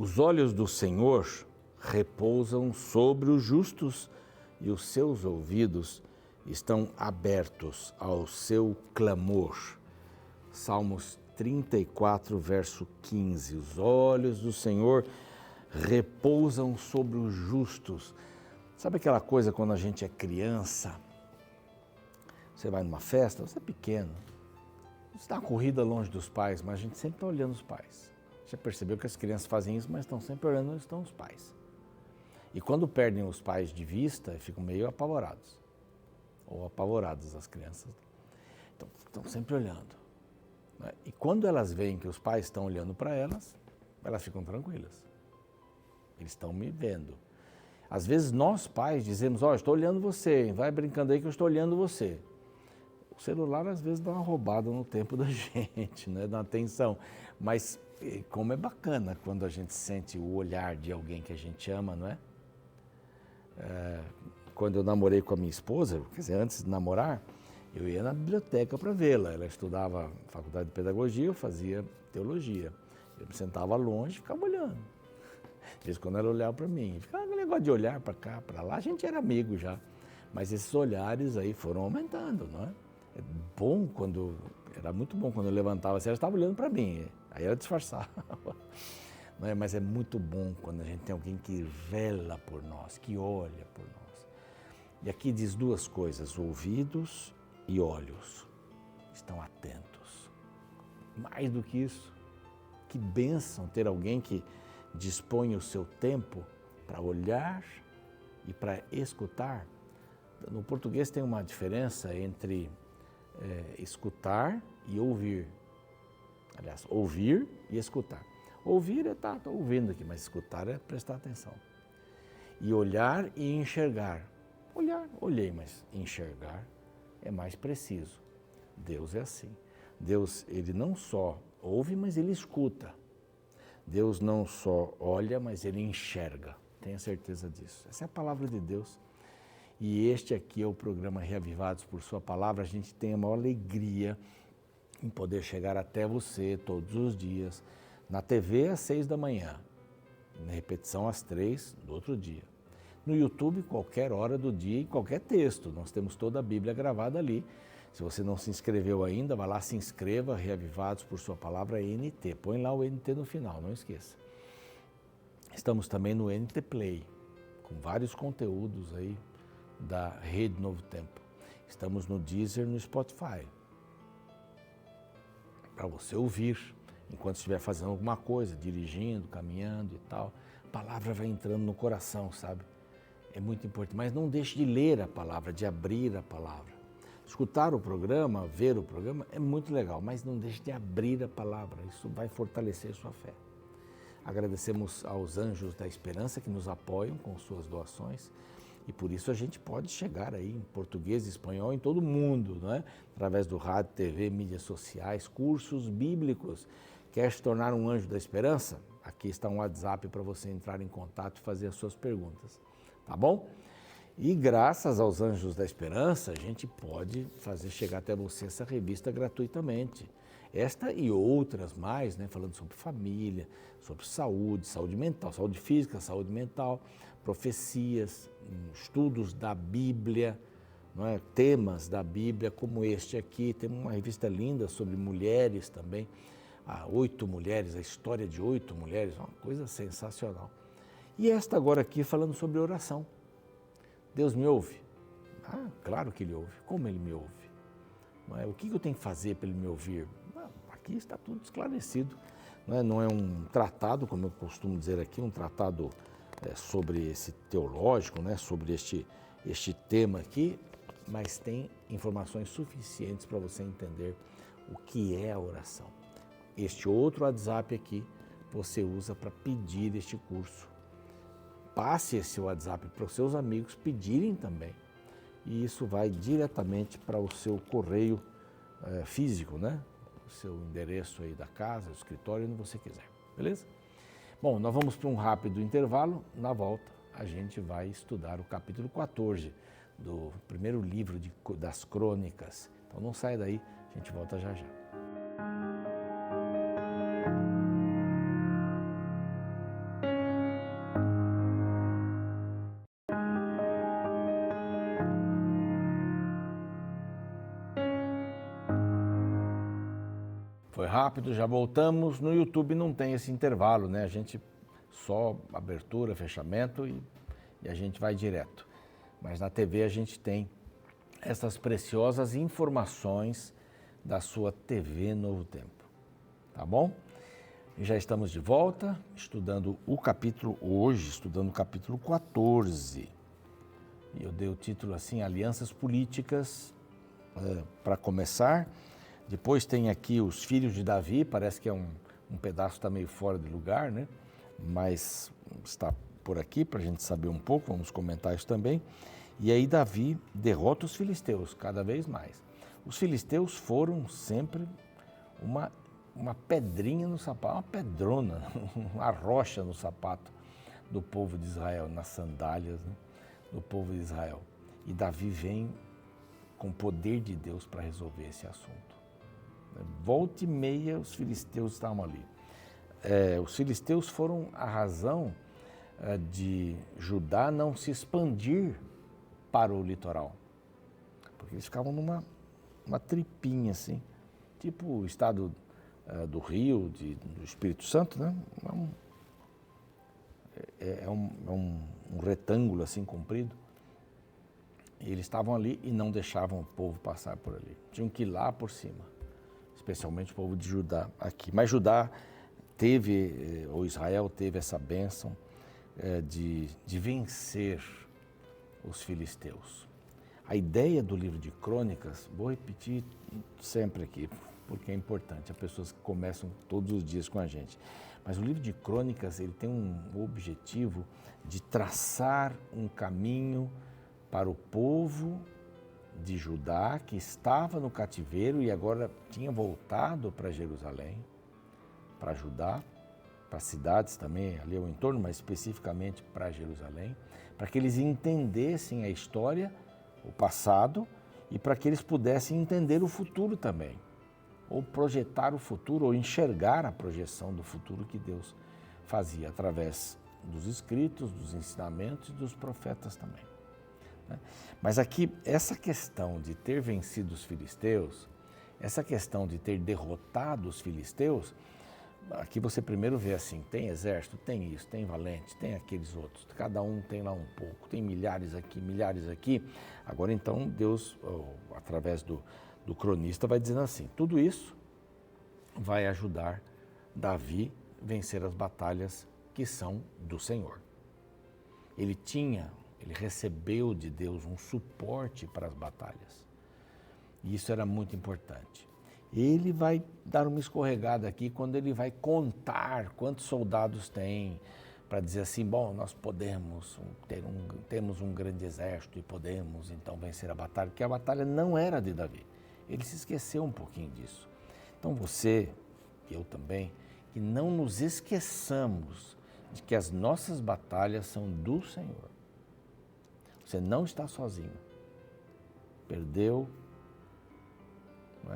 Os olhos do Senhor repousam sobre os justos e os seus ouvidos estão abertos ao seu clamor. Salmos 34, verso 15. Os olhos do Senhor repousam sobre os justos. Sabe aquela coisa quando a gente é criança? Você vai numa festa, você é pequeno, você dá uma corrida longe dos pais, mas a gente sempre está olhando os pais. Já percebeu que as crianças fazem isso, mas estão sempre olhando onde estão os pais. E quando perdem os pais de vista, ficam meio apavorados. Ou apavoradas as crianças. Então, estão sempre olhando. Né? E quando elas veem que os pais estão olhando para elas ficam tranquilas. Eles estão me vendo. Às vezes nós pais dizemos, estou olhando você, vai brincando aí que eu estou olhando você. O celular às vezes dá uma roubada no tempo da gente, né? Dá atenção. Mas como é bacana quando a gente sente o olhar de alguém que a gente ama, não é? Quando eu namorei com a minha esposa, quer dizer, antes de namorar, eu ia na biblioteca para vê-la. Ela estudava faculdade de pedagogia, eu fazia teologia. Eu me sentava longe e ficava olhando. Às vezes quando ela olhava para mim, ficava aquele negócio de olhar para cá, para lá, a gente era amigo já. Mas esses olhares aí foram aumentando, não é? Era muito bom quando eu levantava assim, ela estava olhando para mim, aí ela disfarçava. Não é? Mas é muito bom quando a gente tem alguém que vela por nós, que olha por nós. E aqui diz duas coisas, ouvidos e olhos estão atentos. Mais do que isso, que bênção ter alguém que dispõe o seu tempo para olhar e para escutar. No português tem uma diferença entre escutar e ouvir. Aliás, ouvir e escutar. Ouvir é estar ouvindo aqui, mas escutar é prestar atenção. E olhar e enxergar. Olhar, olhei, mas enxergar é mais preciso. Deus é assim. Deus, ele não só ouve, mas ele escuta. Deus não só olha, mas ele enxerga. Tenha certeza disso. Essa é a palavra de Deus. E este aqui é o programa Reavivados por Sua Palavra. A gente tem a maior alegria em poder chegar até você todos os dias, na TV às 6 da manhã, na repetição às 3 do outro dia. No YouTube, qualquer hora do dia e qualquer texto. Nós temos toda a Bíblia gravada ali. Se você não se inscreveu ainda, vá lá, se inscreva, Reavivados por Sua Palavra NT. Põe lá o NT no final, não esqueça. Estamos também no NT Play, com vários conteúdos aí da Rede Novo Tempo. Estamos no Deezer, no Spotify, para você ouvir enquanto estiver fazendo alguma coisa, dirigindo, caminhando e tal. A palavra vai entrando no coração, sabe? É muito importante, mas não deixe de ler a palavra, de abrir a palavra. Escutar o programa, ver o programa é muito legal, mas não deixe de abrir a palavra, isso vai fortalecer sua fé. Agradecemos aos Anjos da Esperança que nos apoiam com suas doações. E por isso a gente pode chegar aí em português e espanhol em todo o mundo, não é? Através do rádio, TV, mídias sociais, cursos bíblicos. Quer se tornar um anjo da esperança? Aqui está um WhatsApp para você entrar em contato e fazer as suas perguntas, tá bom? E graças aos Anjos da Esperança, a gente pode fazer chegar até você essa revista gratuitamente. Esta e outras mais, né? Falando sobre família, sobre saúde, saúde mental, saúde física, saúde mental, profecias, estudos da Bíblia, não é? Temas da Bíblia como este aqui. Tem uma revista linda sobre mulheres também, 8 mulheres, a história de 8 mulheres, uma coisa sensacional. E esta agora aqui falando sobre oração. Deus me ouve? Claro que Ele ouve. Como Ele me ouve? Não é? O que eu tenho que fazer para Ele me ouvir? Aqui está tudo esclarecido. Não é um tratado, como eu costumo dizer aqui, um tratado sobre esse teológico, né, sobre este tema aqui, mas tem informações suficientes para você entender o que é a oração. Este outro WhatsApp aqui você usa para pedir este curso. Passe esse WhatsApp para os seus amigos pedirem também. E isso vai diretamente para o seu correio físico, né? O seu endereço aí da casa, do escritório, onde você quiser, beleza? Bom, nós vamos para um rápido intervalo. Na volta, a gente vai estudar o capítulo 14 do primeiro livro das Crônicas. Então não saia daí, a gente volta já já. rápido, já voltamos. No YouTube não tem esse intervalo, né? A gente só abertura, fechamento e a gente vai direto. Mas na TV a gente tem essas preciosas informações da sua TV Novo Tempo, tá bom? E já estamos de volta, estudando o capítulo 14. E eu dei o título assim, Alianças Políticas, para começar. Depois tem aqui os filhos de Davi, parece que é um pedaço que está meio fora de lugar, né? Mas está por aqui para a gente saber um pouco, vamos comentar isso também. E aí Davi derrota os filisteus cada vez mais. Os filisteus foram sempre uma pedrinha no sapato, uma pedrona, uma rocha no sapato do povo de Israel, nas sandálias, né, do povo de Israel. E Davi vem com o poder de Deus para resolver esse assunto. Volta e meia os filisteus estavam ali. Os filisteus foram a razão de Judá não se expandir para o litoral, porque eles ficavam numa tripinha assim, tipo o estado do Rio, do Espírito Santo, né? É um retângulo assim comprido. E eles estavam ali e não deixavam o povo passar por ali. Tinham que ir lá por cima, especialmente o povo de Judá aqui. Mas Judá teve, ou Israel teve essa bênção de vencer os filisteus. A ideia do livro de Crônicas, vou repetir sempre aqui, porque é importante, há pessoas que começam todos os dias com a gente. Mas o livro de Crônicas, ele tem um objetivo de traçar um caminho para o povo de Judá, que estava no cativeiro e agora tinha voltado para Jerusalém, para Judá, para cidades também ali ao entorno, mas especificamente para Jerusalém, para que eles entendessem a história, o passado, e para que eles pudessem entender o futuro também, ou projetar o futuro, ou enxergar a projeção do futuro que Deus fazia através dos escritos, dos ensinamentos e dos profetas também. Mas aqui, essa questão de ter vencido os filisteus, essa questão de ter derrotado os filisteus, aqui você primeiro vê assim, tem exército, tem isso, tem valente, tem aqueles outros, cada um tem lá um pouco, tem milhares aqui. Agora então Deus, através do cronista, vai dizendo assim, tudo isso vai ajudar Davi a vencer as batalhas que são do Senhor. Ele recebeu de Deus um suporte para as batalhas. E isso era muito importante. Ele vai dar uma escorregada aqui quando ele vai contar quantos soldados tem, para dizer assim, bom, nós podemos temos um grande exército e podemos então vencer a batalha, porque a batalha não era de Davi. Ele se esqueceu um pouquinho disso. Então você, eu também, que não nos esqueçamos de que as nossas batalhas são do Senhor. Você não está sozinho. Perdeu,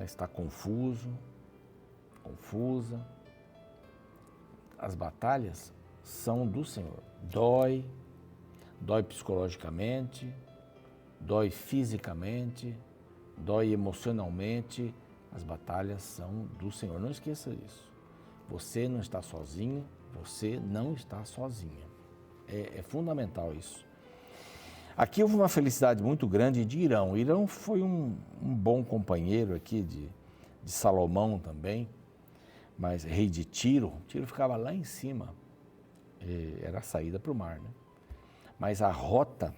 está confuso, confusa. As batalhas são do Senhor. Dói psicologicamente, dói fisicamente, dói emocionalmente. As batalhas são do Senhor. Não esqueça isso. Você não está sozinho, você não está sozinha. É fundamental isso. Aqui houve uma felicidade muito grande de Irão. Irão foi um bom companheiro aqui de Salomão também, mas rei de Tiro. Tiro ficava lá em cima, era a saída para o mar, né? Mas a rota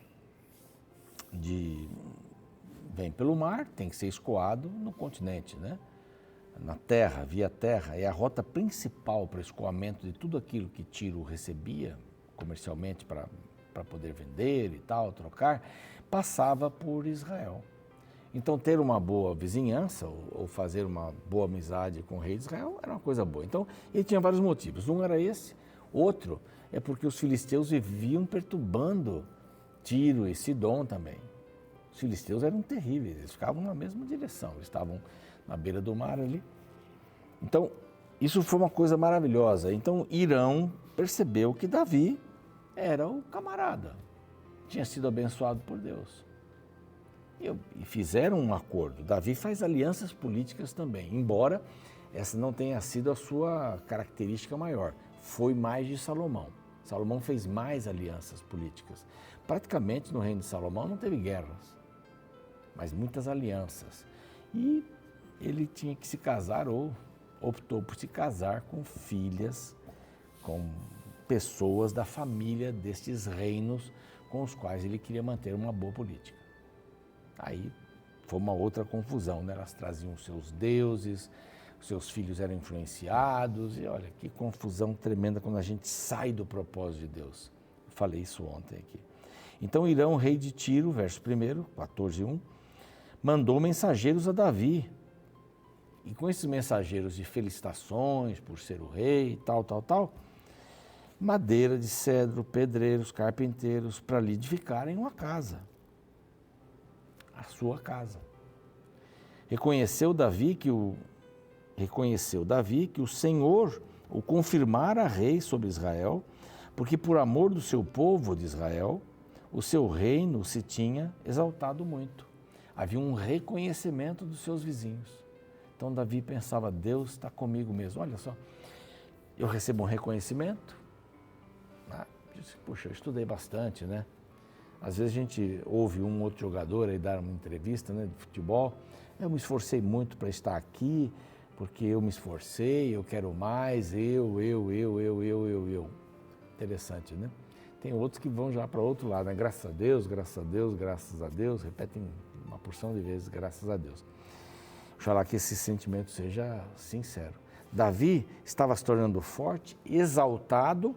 vem pelo mar, tem que ser escoado no continente, né? Na terra, via terra. É a rota principal para o escoamento de tudo aquilo que Tiro recebia comercialmente para poder vender e tal, trocar, passava por Israel. Então, ter uma boa vizinhança ou fazer uma boa amizade com o rei de Israel era uma coisa boa. Então, ele tinha vários motivos. Um era esse, outro é porque os filisteus viviam perturbando Tiro e Sidom também. Os filisteus eram terríveis, eles ficavam na mesma direção, eles estavam na beira do mar ali. Então, isso foi uma coisa maravilhosa. Então, Irão percebeu que Davi era o camarada, tinha sido abençoado por Deus. E fizeram um acordo. Davi faz alianças políticas também, embora essa não tenha sido a sua característica maior. Foi mais de Salomão. Salomão fez mais alianças políticas. Praticamente no reino de Salomão não teve guerras, mas muitas alianças. E ele tinha que se casar ou optou por se casar com filhas, com pessoas da família destes reinos com os quais ele queria manter uma boa política. Aí foi uma outra confusão, né? Elas traziam os seus deuses, os seus filhos eram influenciados, e olha, que confusão tremenda quando a gente sai do propósito de Deus. Eu falei isso ontem aqui. Então Irão, rei de Tiro, verso 1, 14:1, mandou mensageiros a Davi. E com esses mensageiros de felicitações por ser o rei, tal, madeira de cedro, pedreiros, carpinteiros, para lhe edificarem uma casa. A sua casa. Reconheceu Davi que o Senhor o confirmara rei sobre Israel, porque por amor do seu povo de Israel, o seu reino se tinha exaltado muito. Havia um reconhecimento dos seus vizinhos. Então Davi pensava, Deus está comigo mesmo. Olha só, eu recebo um reconhecimento. Puxa, eu estudei bastante, né? Às vezes a gente ouve um outro jogador aí dar uma entrevista, né, de futebol. Eu me esforcei muito para estar aqui, porque eu me esforcei, eu quero mais, eu. Interessante, né? Tem outros que vão já para outro lado, né? Graças a Deus, repetem uma porção de vezes, graças a Deus. Oxalá que esse sentimento seja sincero. Davi estava se tornando forte, exaltado,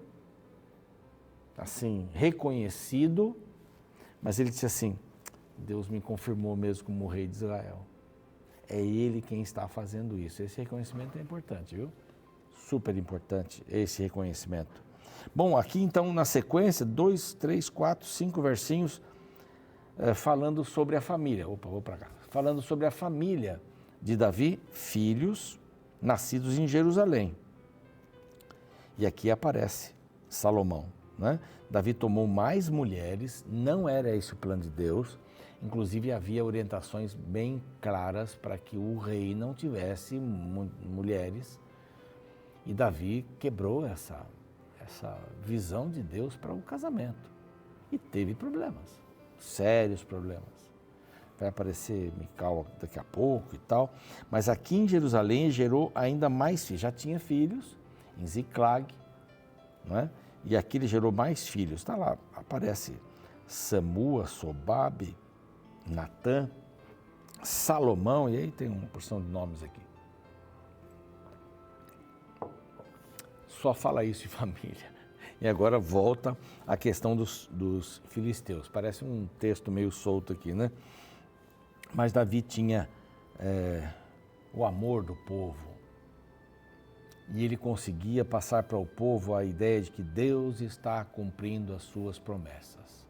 assim, reconhecido, mas ele disse assim, Deus me confirmou mesmo como o rei de Israel. É ele quem está fazendo isso. Esse reconhecimento é importante, viu? Super importante esse reconhecimento. Bom, aqui então na sequência, 2, 3, 4, 5 versinhos falando sobre a família. Opa, vou para cá. Falando sobre a família de Davi, filhos nascidos em Jerusalém. E aqui aparece Salomão, né? Davi tomou mais mulheres, não era esse o plano de Deus. Inclusive havia orientações bem claras para que o rei não tivesse mulheres. E Davi quebrou essa visão de Deus para o casamento. E teve problemas, sérios problemas. Vai aparecer Mical daqui a pouco e tal. Mas aqui em Jerusalém gerou ainda mais filhos. Já tinha filhos em Ziclag, não é? E aqui ele gerou mais filhos. Está lá, aparece Samua, Sobabe, Natã, Salomão, e aí tem uma porção de nomes aqui. Só fala isso de família. E agora volta a questão dos filisteus. Parece um texto meio solto aqui, né? Mas Davi tinha o amor do povo. E ele conseguia passar para o povo a ideia de que Deus está cumprindo as suas promessas.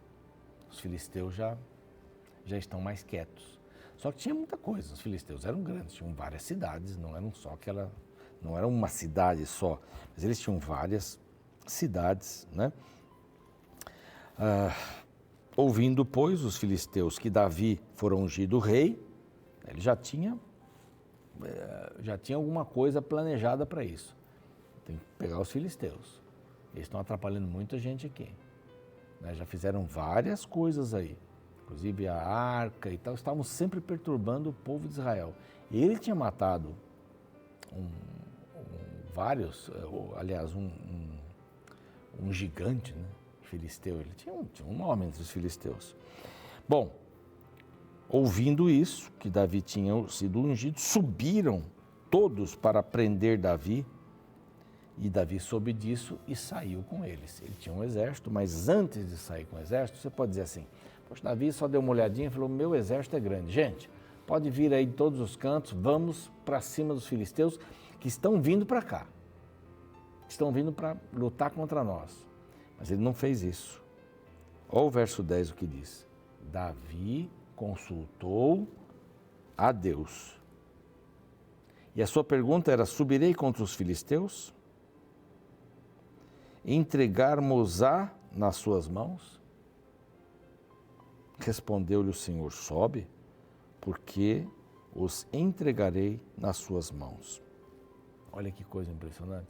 Os filisteus já estão mais quietos. Só que tinha muita coisa, os filisteus eram grandes, tinham várias cidades, não era uma cidade só, mas eles tinham várias cidades, né? Ouvindo, pois, os filisteus que Davi fora ungido rei, ele já tinha alguma coisa planejada para isso. Tem que pegar os filisteus. Eles estão atrapalhando muita gente aqui. Né? Já fizeram várias coisas aí. Inclusive a arca e tal, estavam sempre perturbando o povo de Israel. E ele tinha matado um gigante, né? Filisteu. Ele tinha um nome entre os filisteus. Bom, ouvindo isso, que Davi tinha sido ungido, subiram todos para prender Davi. E Davi soube disso e saiu com eles. Ele tinha um exército, mas antes de sair com o exército, você pode dizer assim, poxa, Davi só deu uma olhadinha e falou, meu exército é grande. Gente, pode vir aí de todos os cantos, vamos para cima dos filisteus que estão vindo para cá. Estão vindo para lutar contra nós. Mas ele não fez isso. Olha o verso 10 o que diz. Davi consultou a Deus. E a sua pergunta era, subirei contra os filisteus? Entregar-mos-á nas suas mãos? Respondeu-lhe o Senhor, sobe, porque os entregarei nas suas mãos. Olha que coisa impressionante.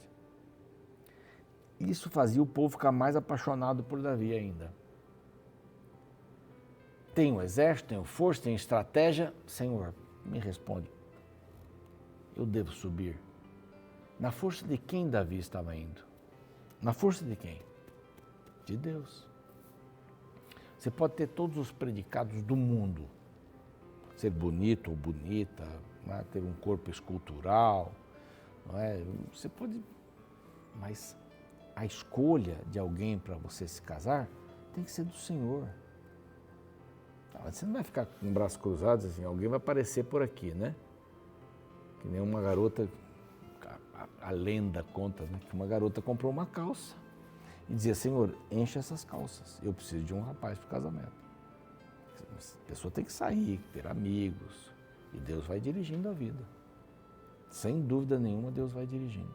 Isso fazia o povo ficar mais apaixonado por Davi ainda. Tenho exército, tenho força, tenho estratégia. Senhor, me responde. Eu devo subir. Na força de quem Davi estava indo? Na força de quem? De Deus. Você pode ter todos os predicados do mundo. Ser bonito ou bonita, né? Ter um corpo escultural. Não é? Você pode... Mas a escolha de alguém para você se casar tem que ser do Senhor. Você não vai ficar com braços cruzados assim, alguém vai aparecer por aqui, né? Que nem uma garota, a lenda conta, né? Que uma garota comprou uma calça e dizia, Senhor, enche essas calças, eu preciso de um rapaz para o casamento. A pessoa tem que sair, ter amigos, e Deus vai dirigindo a vida. Sem dúvida nenhuma, Deus vai dirigindo.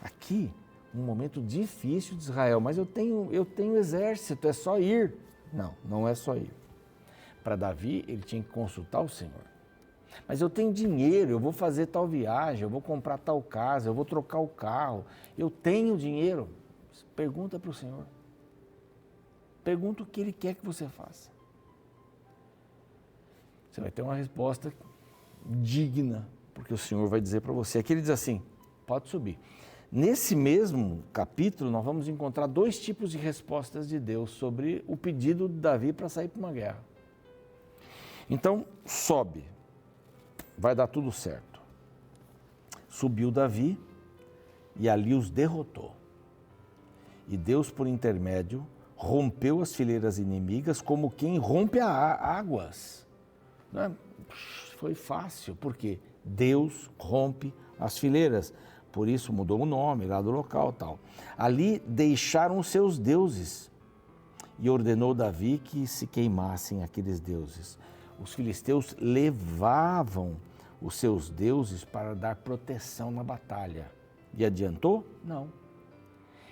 Aqui, um momento difícil de Israel, mas eu tenho exército, é só ir. Não, não é só ir. Para Davi, ele tinha que consultar o Senhor. Mas eu tenho dinheiro, eu vou fazer tal viagem, eu vou comprar tal casa, eu vou trocar o carro, eu tenho dinheiro. Pergunta para o Senhor. Pergunta o que Ele quer que você faça. Você vai ter uma resposta digna, porque o Senhor vai dizer para você. Aqui ele diz assim, pode subir. Nesse mesmo capítulo, nós vamos encontrar 2 tipos de respostas de Deus sobre o pedido de Davi para sair para uma guerra. Então, sobe, vai dar tudo certo. Subiu Davi e ali os derrotou. E Deus, por intermédio, rompeu as fileiras inimigas como quem rompe águas. Não é? Foi fácil, porque Deus rompe as fileiras. Por isso mudou o nome lá do local e tal. Ali deixaram os seus deuses e ordenou Davi que se queimassem aqueles deuses. Os filisteus levavam os seus deuses para dar proteção na batalha. E adiantou? Não.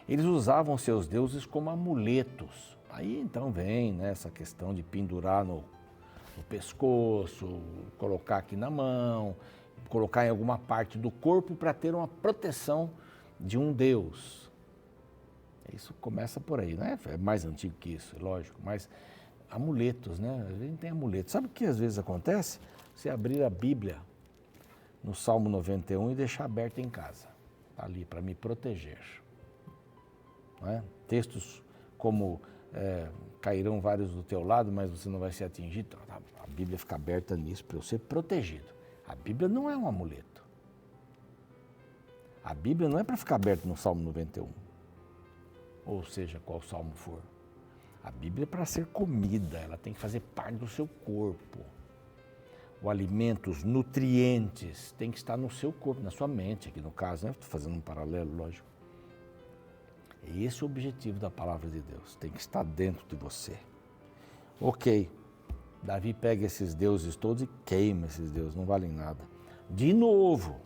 Eles usavam seus deuses como amuletos. Aí então vem, né, essa questão de pendurar no pescoço, colocar aqui na mão, colocar em alguma parte do corpo para ter uma proteção de um deus. Isso começa por aí, né? É mais antigo que isso, é lógico, mas amuletos, né? A gente tem amuletos. Sabe o que às vezes acontece? Você abrir a Bíblia no Salmo 91 e deixar aberta em casa, tá ali para me proteger. Não é? Textos como cairão vários do teu lado, mas você não vai ser atingido. A Bíblia fica aberta nisso para eu ser protegido. A Bíblia não é um amuleto. A Bíblia não é para ficar aberta no Salmo 91. Ou seja, qual salmo for. A Bíblia é para ser comida, ela tem que fazer parte do seu corpo. O alimento, os nutrientes, tem que estar no seu corpo, na sua mente, aqui no caso, né? Estou fazendo um paralelo, lógico. É esse o objetivo da palavra de Deus, tem que estar dentro de você. Ok, Davi pega esses deuses todos e queima esses deuses, não valem nada. De novo,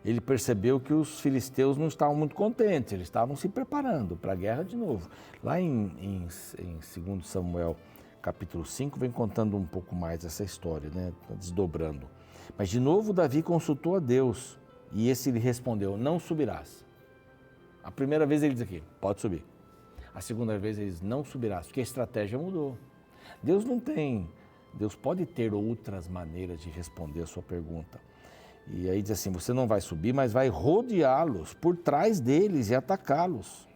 ele percebeu que os filisteus não estavam muito contentes, eles estavam se preparando para a guerra de novo. Lá em 2 Samuel, capítulo 5, vem contando um pouco mais essa história, né? Desdobrando. Mas de novo Davi consultou a Deus e esse lhe respondeu, não subirás. A primeira vez ele diz aqui, pode subir. A segunda vez ele diz, não subirás, porque a estratégia mudou. Deus pode ter outras maneiras de responder a sua pergunta. E aí diz assim, você não vai subir, mas vai rodeá-los por trás deles e atacá-los.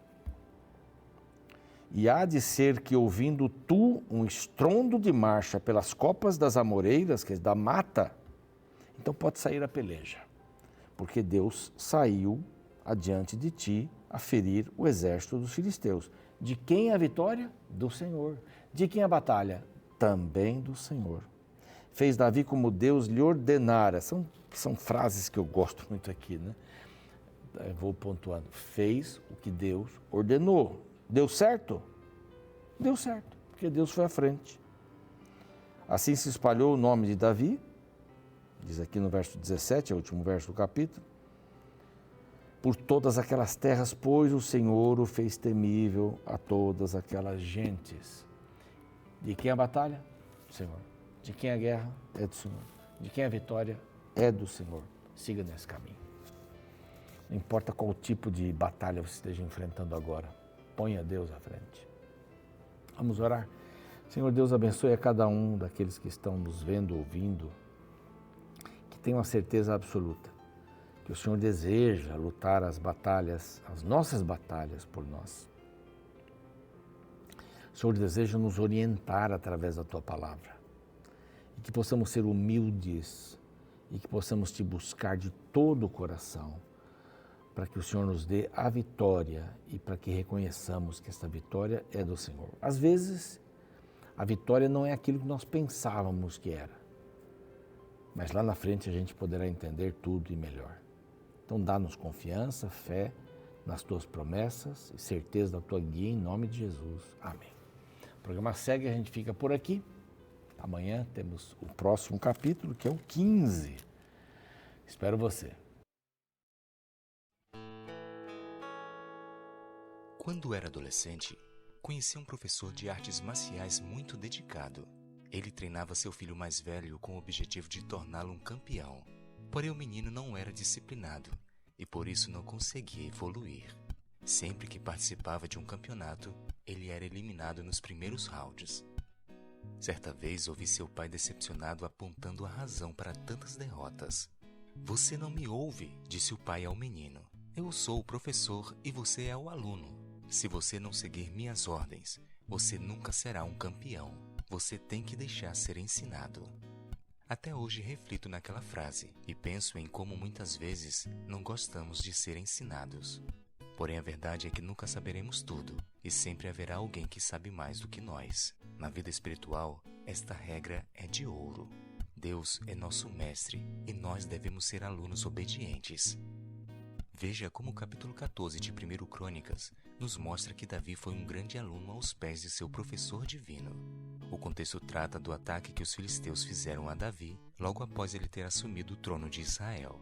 E há de ser que ouvindo tu um estrondo de marcha pelas copas das amoreiras, que é da mata, então pode sair a peleja. Porque Deus saiu adiante de ti a ferir o exército dos filisteus. De quem é a vitória? Do Senhor. De quem é a batalha? Também do Senhor. Fez Davi como Deus lhe ordenara. São frases que eu gosto muito aqui, né? Eu vou pontuando. Fez o que Deus ordenou. Deu certo? Deu certo, porque Deus foi à frente. Assim se espalhou o nome de Davi, diz aqui no verso 17, é o último verso do capítulo, por todas aquelas terras, pois o Senhor o fez temível a todas aquelas gentes. De quem é a batalha? Do Senhor. De quem é a guerra? É do Senhor. De quem é a vitória? É do Senhor. siga nesse caminho. Não importa qual tipo de batalha você esteja enfrentando agora, ponha Deus à frente. Vamos orar. Senhor Deus, abençoe a cada um daqueles que estão nos vendo, ouvindo, que tenham a certeza absoluta que o Senhor deseja lutar as batalhas, as nossas batalhas por nós. O Senhor deseja nos orientar através da Tua palavra e que possamos ser humildes e que possamos Te buscar de todo o coração para que o Senhor nos dê a vitória e para que reconheçamos que esta vitória é do Senhor. Às vezes, a vitória não é aquilo que nós pensávamos que era, mas lá na frente a gente poderá entender tudo e melhor. Então dá-nos confiança, fé nas Tuas promessas e certeza da Tua guia em nome de Jesus. Amém. O programa segue, a gente fica por aqui. Amanhã temos o próximo capítulo, que é o 15. Espero você. Quando era adolescente, conheci um professor de artes marciais muito dedicado. Ele treinava seu filho mais velho com o objetivo de torná-lo um campeão. Porém, o menino não era disciplinado e por isso não conseguia evoluir. Sempre que participava de um campeonato, ele era eliminado nos primeiros rounds. Certa vez ouvi seu pai decepcionado apontando a razão para tantas derrotas. "Você não me ouve", disse o pai ao menino. "Eu sou o professor e você é o aluno. Se você não seguir minhas ordens, você nunca será um campeão. Você tem que deixar ser ensinado." Até hoje reflito naquela frase e penso em como muitas vezes não gostamos de ser ensinados. Porém, a verdade é que nunca saberemos tudo e sempre haverá alguém que sabe mais do que nós. Na vida espiritual, esta regra é de ouro. Deus é nosso mestre e nós devemos ser alunos obedientes. Veja como o capítulo 14 de 1 Crônicas nos mostra que Davi foi um grande aluno aos pés de seu professor divino. O contexto trata do ataque que os filisteus fizeram a Davi logo após ele ter assumido o trono de Israel.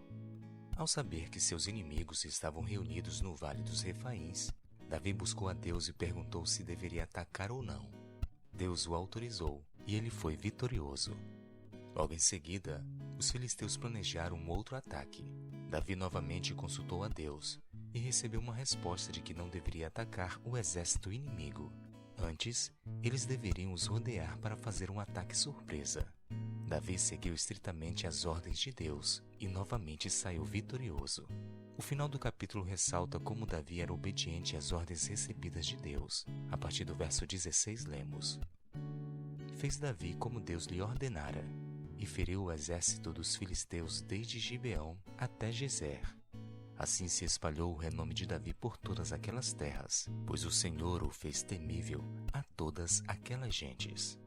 Ao saber que seus inimigos estavam reunidos no Vale dos Refaíns, Davi buscou a Deus e perguntou se deveria atacar ou não. Deus o autorizou e ele foi vitorioso. Logo em seguida, os filisteus planejaram um outro ataque. Davi novamente consultou a Deus e recebeu uma resposta de que não deveria atacar o exército inimigo. Antes, eles deveriam os rodear para fazer um ataque surpresa. Davi seguiu estritamente as ordens de Deus e novamente saiu vitorioso. O final do capítulo ressalta como Davi era obediente às ordens recebidas de Deus. A partir do verso 16 lemos: "Fez Davi como Deus lhe ordenara, e feriu o exército dos filisteus desde Gibeão até Gezer. Assim se espalhou o renome de Davi por todas aquelas terras, pois o Senhor o fez temível a todas aquelas gentes."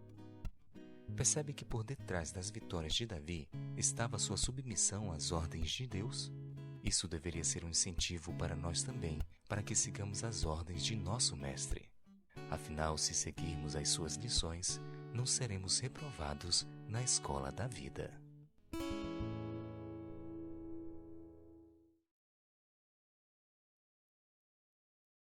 Percebe que por detrás das vitórias de Davi estava sua submissão às ordens de Deus? Isso deveria ser um incentivo para nós também, para que sigamos as ordens de nosso Mestre. Afinal, se seguirmos as suas lições, não seremos reprovados na escola da vida.